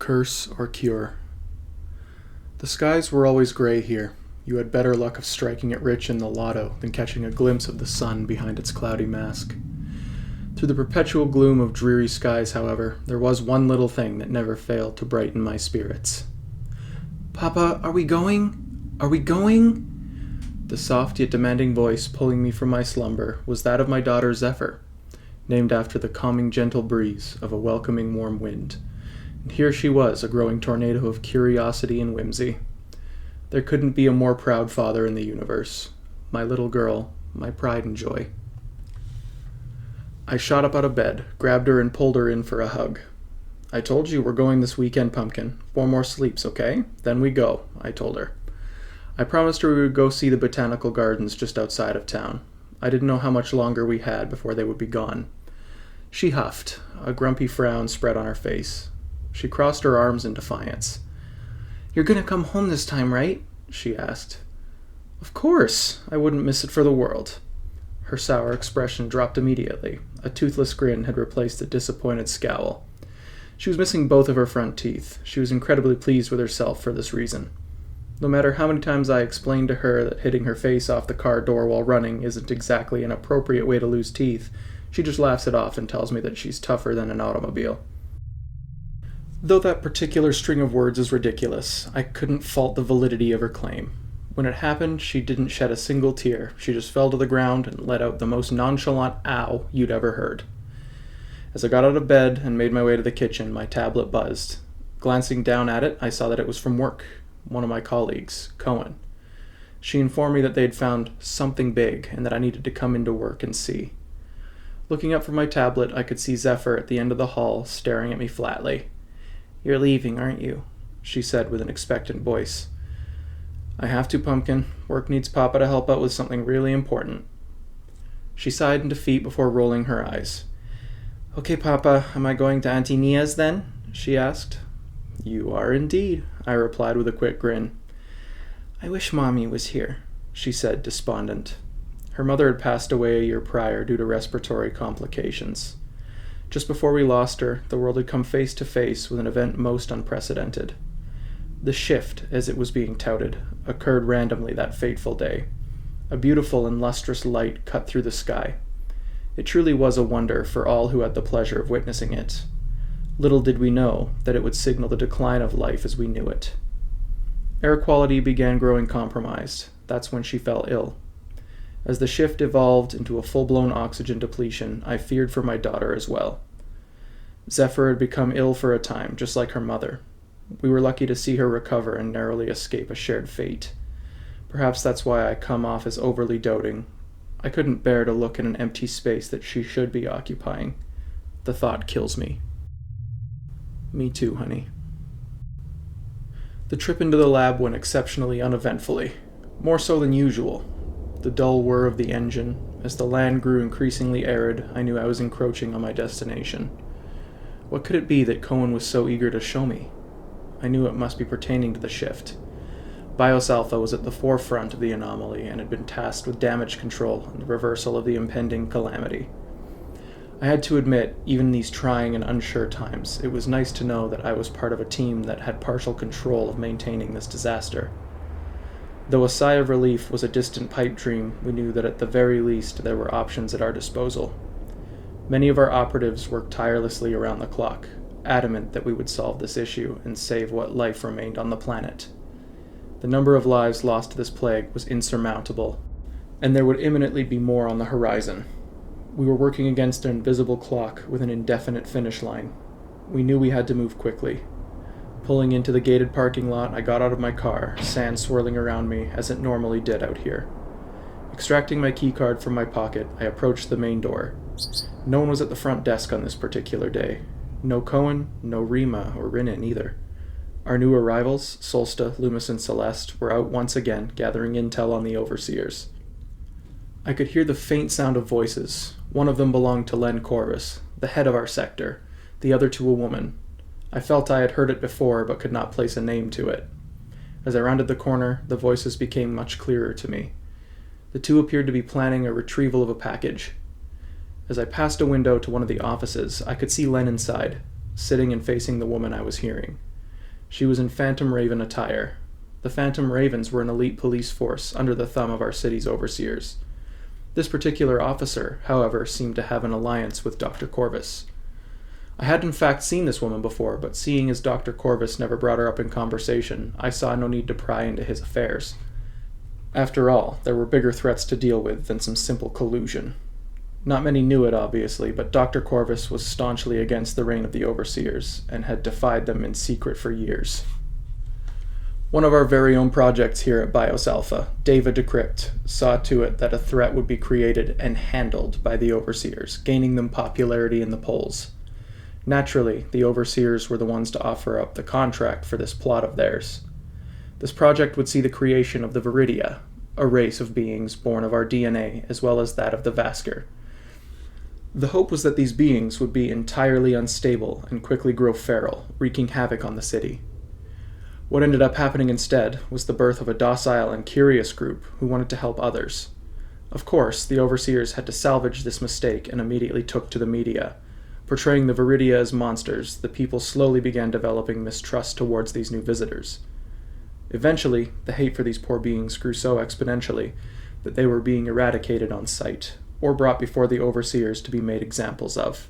Curse or cure. The skies were always gray here. You had better luck of striking it rich in the lotto than catching a glimpse of the sun behind its cloudy mask. Through the perpetual gloom of dreary skies, however, there was one little thing that never failed to brighten my spirits. "Papa, are we going? Are we going?" The soft yet demanding voice pulling me from my slumber was that of my daughter Zephyr, named after the calming gentle breeze of a welcoming warm wind. And here she was, a growing tornado of curiosity and whimsy. There couldn't be a more proud father in the universe. My little girl, my pride and joy. I shot up out of bed, grabbed her and pulled her in for a hug. "I told you we're going this weekend, Pumpkin. 4 more sleeps, okay? Then we go," I told her. I promised her we would go see the botanical gardens just outside of town. I didn't know how much longer we had before they would be gone. She huffed. A grumpy frown spread on her face. She crossed her arms in defiance. "You're gonna come home this time, right?" she asked. "Of course! I wouldn't miss it for the world." Her sour expression dropped immediately. A toothless grin had replaced a disappointed scowl. She was missing both of her front teeth. She was incredibly pleased with herself for this reason. No matter how many times I explained to her that hitting her face off the car door while running isn't exactly an appropriate way to lose teeth, she just laughs it off and tells me that she's tougher than an automobile. Though that particular string of words is ridiculous, I couldn't fault the validity of her claim. When it happened, she didn't shed a single tear. She just fell to the ground and let out the most nonchalant ow you'd ever heard. As I got out of bed and made my way to the kitchen, my tablet buzzed. Glancing down at it, I saw that it was from work. One of my colleagues, Cohen. She informed me that they'd found something big and that I needed to come into work and see. Looking up from my tablet, I could see Zephyr at the end of the hall, staring at me flatly. "You're leaving, aren't you?" she said with an expectant voice. "I have to, Pumpkin. Work needs Papa to help out with something really important." She sighed in defeat before rolling her eyes. "Okay, Papa, am I going to Auntie Nia's then?" she asked. "You are indeed," I replied with a quick grin. "I wish Mommy was here," she said, despondent. Her mother had passed away a year prior due to respiratory complications. Just before we lost her, the world had come face to face with an event most unprecedented. The shift, as it was being touted, occurred randomly that fateful day. A beautiful and lustrous light cut through the sky. It truly was a wonder for all who had the pleasure of witnessing it. Little did we know that it would signal the decline of life as we knew it. Air quality began growing compromised. That's when she fell ill. As the shift evolved into a full-blown oxygen depletion, I feared for my daughter as well. Zephyr had become ill for a time, just like her mother. We were lucky to see her recover and narrowly escape a shared fate. Perhaps that's why I come off as overly doting. I couldn't bear to look at an empty space that she should be occupying. The thought kills me. Me too, honey. The trip into the lab went exceptionally uneventfully, more so than usual. The dull whir of the engine. As the land grew increasingly arid, I knew I was encroaching on my destination. What could it be that Cohen was so eager to show me? I knew it must be pertaining to the shift. Bios Alpha was at the forefront of the anomaly and had been tasked with damage control and the reversal of the impending calamity. I had to admit, even in these trying and unsure times, it was nice to know that I was part of a team that had partial control of maintaining this disaster. Though a sigh of relief was a distant pipe dream, we knew that at the very least there were options at our disposal. Many of our operatives worked tirelessly around the clock, adamant that we would solve this issue and save what life remained on the planet. The number of lives lost to this plague was insurmountable, and there would imminently be more on the horizon. We were working against an invisible clock with an indefinite finish line. We knew we had to move quickly. Pulling into the gated parking lot, I got out of my car, sand swirling around me as it normally did out here. Extracting my keycard from my pocket, I approached the main door. No one was at the front desk on this particular day. No Cohen, no Rima or Rinnin either. Our new arrivals, Solsta, Loomis, and Celeste, were out once again, gathering intel on the overseers. I could hear the faint sound of voices. One of them belonged to Len Corvus, the head of our sector, the other to a woman. I felt I had heard it before, but could not place a name to it. As I rounded the corner, the voices became much clearer to me. The two appeared to be planning a retrieval of a package. As I passed a window to one of the offices, I could see Len inside, sitting and facing the woman I was hearing. She was in Phantom Raven attire. The Phantom Ravens were an elite police force under the thumb of our city's overseers. This particular officer, however, seemed to have an alliance with Dr. Corvus. I had in fact seen this woman before, but seeing as Dr. Corvus never brought her up in conversation, I saw no need to pry into his affairs. After all, there were bigger threats to deal with than some simple collusion. Not many knew it, obviously, but Dr. Corvus was staunchly against the reign of the overseers, and had defied them in secret for years. One of our very own projects here at BIOS Alpha, David Decrypt, saw to it that a threat would be created and handled by the overseers, gaining them popularity in the polls. Naturally, the overseers were the ones to offer up the contract for this plot of theirs. This project would see the creation of the Viridia, a race of beings born of our DNA as well as that of the Vasker. The hope was that these beings would be entirely unstable and quickly grow feral, wreaking havoc on the city. What ended up happening instead was the birth of a docile and curious group who wanted to help others. Of course, the overseers had to salvage this mistake and immediately took to the media. Portraying the Viridia as monsters, the people slowly began developing mistrust towards these new visitors. Eventually, the hate for these poor beings grew so exponentially that they were being eradicated on sight, or brought before the overseers to be made examples of.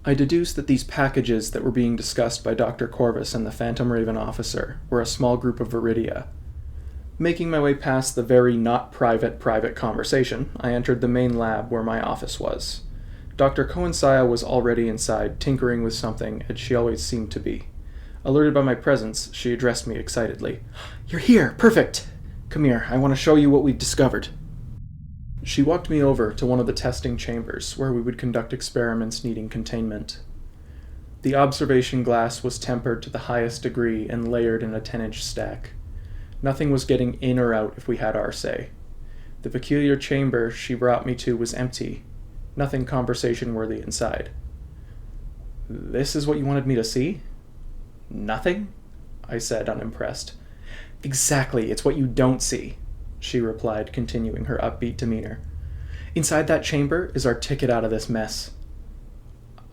I deduced that these packages that were being discussed by Dr. Corvus and the Phantom Raven officer were a small group of Viridia. Making my way past the very not private conversation, I entered the main lab where my office was. Dr. Coinsaya was already inside, tinkering with something, as she always seemed to be. Alerted by my presence, she addressed me excitedly. "You're here! Perfect! Come here, I want to show you what we've discovered." She walked me over to one of the testing chambers, where we would conduct experiments needing containment. The observation glass was tempered to the highest degree and layered in a 10-inch stack. Nothing was getting in or out if we had our say. The peculiar chamber she brought me to was empty. Nothing conversation-worthy inside. "This is what you wanted me to see?" "Nothing?" I said, unimpressed. "Exactly, it's what you don't see," she replied, continuing her upbeat demeanor. "Inside that chamber is our ticket out of this mess."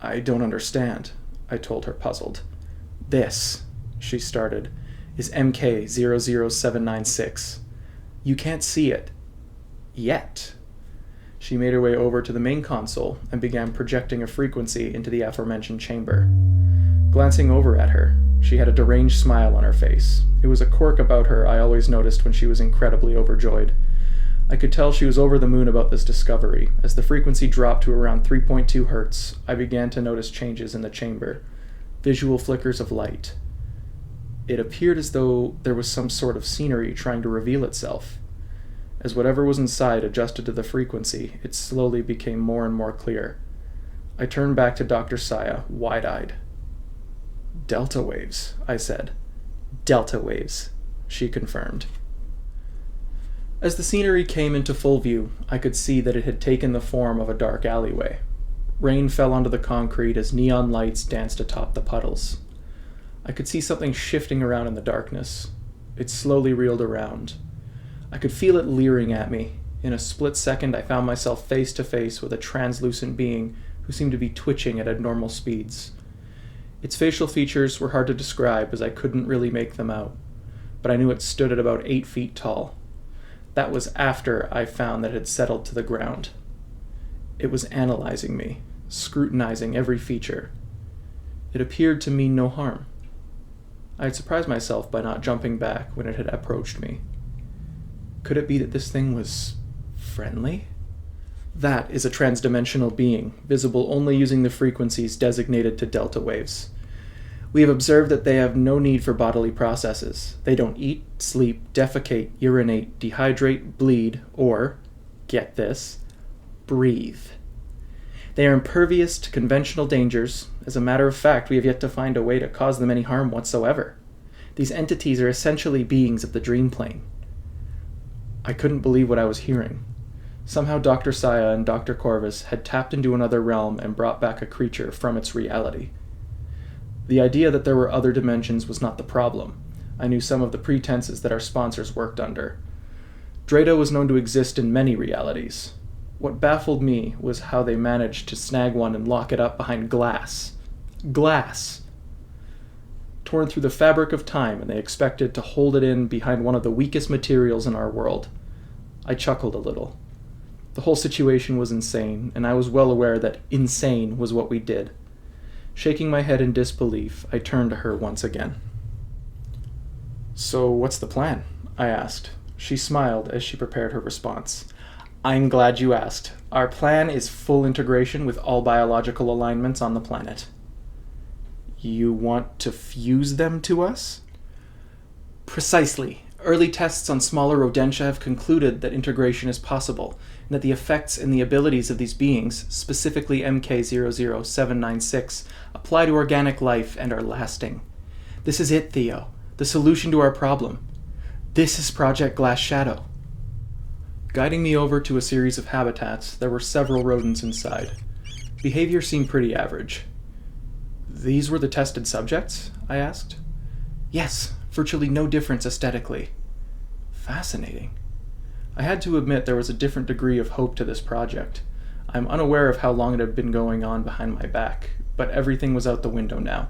"I don't understand," I told her, puzzled. "This," she started, "is MK00796. You can't see it. Yet." She made her way over to the main console and began projecting a frequency into the aforementioned chamber. Glancing over at her, she had a deranged smile on her face. It was a quirk about her I always noticed when she was incredibly overjoyed. I could tell she was over the moon about this discovery. As the frequency dropped to around 3.2 Hz, I began to notice changes in the chamber, visual flickers of light. It appeared as though there was some sort of scenery trying to reveal itself. As whatever was inside adjusted to the frequency, it slowly became more and more clear. I turned back to Dr. Saya, wide-eyed. "Delta waves," I said. "Delta waves," she confirmed. As the scenery came into full view, I could see that it had taken the form of a dark alleyway. Rain fell onto the concrete as neon lights danced atop the puddles. I could see something shifting around in the darkness. It slowly reeled around. I could feel it leering at me. In a split second, I found myself face to face with a translucent being who seemed to be twitching at abnormal speeds. Its facial features were hard to describe as I couldn't really make them out, but I knew it stood at about 8 feet tall. That was after I found that it had settled to the ground. It was analyzing me, scrutinizing every feature. It appeared to mean no harm. I had surprised myself by not jumping back when it had approached me. Could it be that this thing was friendly? That is a transdimensional being, visible only using the frequencies designated to delta waves. We have observed that they have no need for bodily processes. They don't eat, sleep, defecate, urinate, dehydrate, bleed, or, get this, breathe. They are impervious to conventional dangers. As a matter of fact, we have yet to find a way to cause them any harm whatsoever. These entities are essentially beings of the dream plane. I couldn't believe what I was hearing. Somehow Dr. Saya and Dr. Corvus had tapped into another realm and brought back a creature from its reality. The idea that there were other dimensions was not the problem. I knew some of the pretenses that our sponsors worked under. Drado was known to exist in many realities. What baffled me was how they managed to snag one and lock it up behind glass. Glass! torn through the fabric of time, and they expected to hold it in behind one of the weakest materials in our world. I chuckled a little. The whole situation was insane, and I was well aware that insane was what we did. Shaking my head in disbelief, I turned to her once again. "So what's the plan?" I asked. She smiled as she prepared her response. "I'm glad you asked. Our plan is full integration with all biological alignments on the planet." "You want to fuse them to us?" "Precisely. Early tests on smaller rodentia have concluded that integration is possible, and that the effects and the abilities of these beings, specifically MK00796, apply to organic life and are lasting. This is it, Theo. The solution to our problem. This is Project Glass Shadow." Guiding me over to a series of habitats, there were several rodents inside. Behavior seemed pretty average. "These were the tested subjects?" I asked. "Yes, virtually no difference aesthetically." Fascinating. I had to admit there was a different degree of hope to this project. I'm unaware of how long it had been going on behind my back, but everything was out the window now.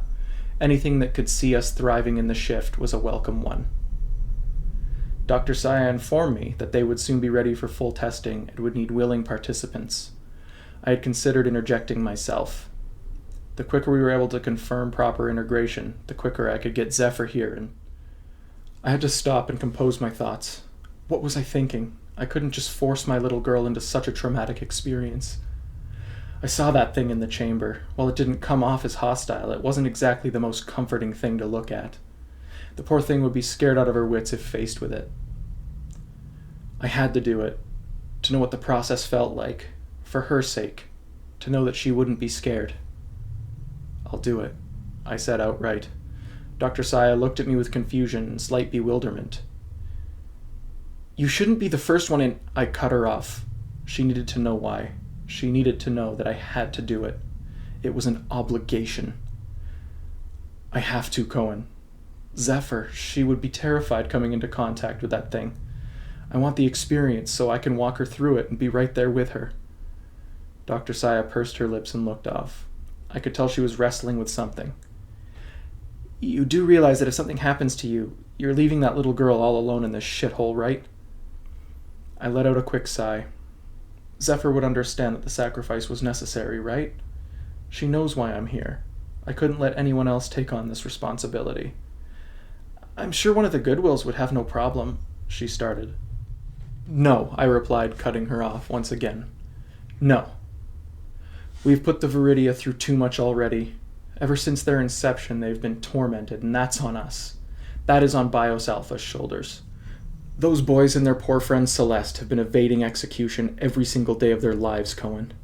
Anything that could see us thriving in the shift was a welcome one. Dr. Saya informed me that they would soon be ready for full testing and would need willing participants. I had considered interjecting myself. The quicker we were able to confirm proper integration, the quicker I could get Zephyr here, and I had to stop and compose my thoughts. What was I thinking? I couldn't just force my little girl into such a traumatic experience. I saw that thing in the chamber. While it didn't come off as hostile, it wasn't exactly the most comforting thing to look at. The poor thing would be scared out of her wits if faced with it. I had to do it, to know what the process felt like, for her sake, to know that she wouldn't be scared. "I'll do it," I said outright. Dr. Saya looked at me with confusion and slight bewilderment. "You shouldn't be the first one in—" I cut her off. She needed to know why. She needed to know that I had to do it. It was an obligation. "I have to, Cohen. Zephyr, she would be terrified coming into contact with that thing. I want the experience so I can walk her through it and be right there with her." Dr. Saya pursed her lips and looked off. I could tell she was wrestling with something. "You do realize that if something happens to you, you're leaving that little girl all alone in this shithole, right?" I let out a quick sigh. Zephyr would understand that the sacrifice was necessary, right? She knows why I'm here. I couldn't let anyone else take on this responsibility. "I'm sure one of the Goodwills would have no problem," she started. "No," I replied, cutting her off once again. "No. We've put the Viridia through too much already. Ever since their inception, they've been tormented, and that's on us. That is on Bios Alpha's shoulders. Those boys and their poor friend Celeste have been evading execution every single day of their lives, Cohen.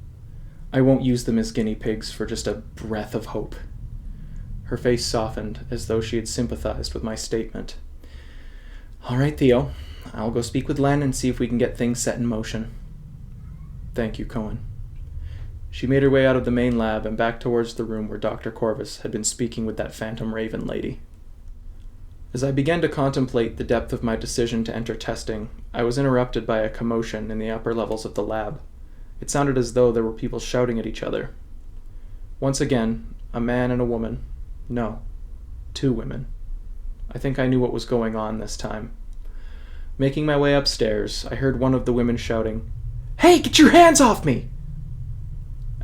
I won't use them as guinea pigs for just a breath of hope." Her face softened, as though she had sympathized with my statement. "All right, Theo. I'll go speak with Len and see if we can get things set in motion." "Thank you, Cohen." She made her way out of the main lab and back towards the room where Dr. Corvus had been speaking with that phantom raven lady. As I began to contemplate the depth of my decision to enter testing, I was interrupted by a commotion in the upper levels of the lab. It sounded as though there were people shouting at each other. Once again, a man and a woman. No, 2 women. I think I knew what was going on this time. Making my way upstairs, I heard one of the women shouting, "Hey, get your hands off me!"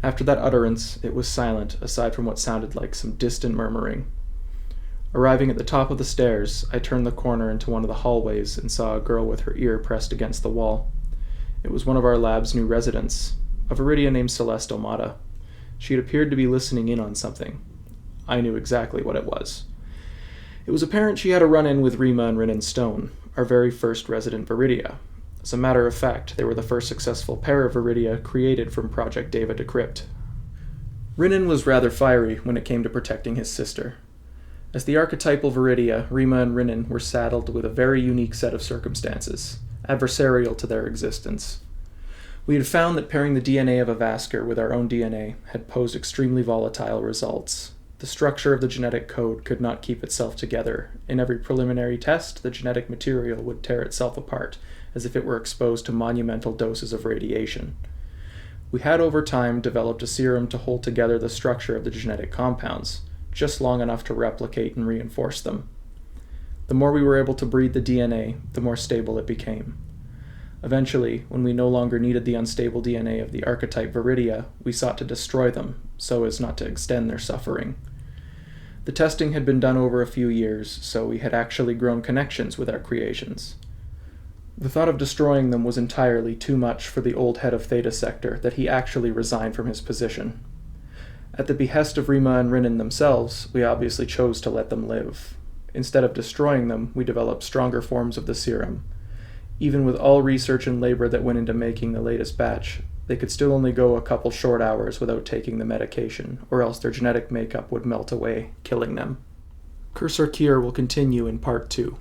After that utterance, it was silent, aside from what sounded like some distant murmuring. Arriving at the top of the stairs, I turned the corner into one of the hallways and saw a girl with her ear pressed against the wall. It was one of our lab's new residents, a Viridia named Celeste Omada. She had appeared to be listening in on something. I knew exactly what it was. It was apparent she had a run-in with Rima and Rinnan Stone, our very first resident Viridia. As a matter of fact, they were the first successful pair of Viridia created from Project Deva Decrypt. Rinnan was rather fiery when it came to protecting his sister. As the archetypal Viridia, Rima and Rinnan were saddled with a very unique set of circumstances, adversarial to their existence. We had found that pairing the DNA of a Vasker with our own DNA had posed extremely volatile results. The structure of the genetic code could not keep itself together. In every preliminary test, the genetic material would tear itself apart, as if it were exposed to monumental doses of radiation. We had over time developed a serum to hold together the structure of the genetic compounds, just long enough to replicate and reinforce them. The more we were able to breed the DNA, the more stable it became. Eventually, when we no longer needed the unstable DNA of the archetype Viridia, we sought to destroy them, so as not to extend their suffering. The testing had been done over a few years, so we had actually grown connections with our creations. The thought of destroying them was entirely too much for the old head of Theta Sector that he actually resigned from his position. At the behest of Rima and Rinnan themselves, we obviously chose to let them live. Instead of destroying them, we developed stronger forms of the serum. Even with all research and labor that went into making the latest batch, they could still only go a couple short hours without taking the medication, or else their genetic makeup would melt away, killing them. Cursor Kier will continue in Part 2.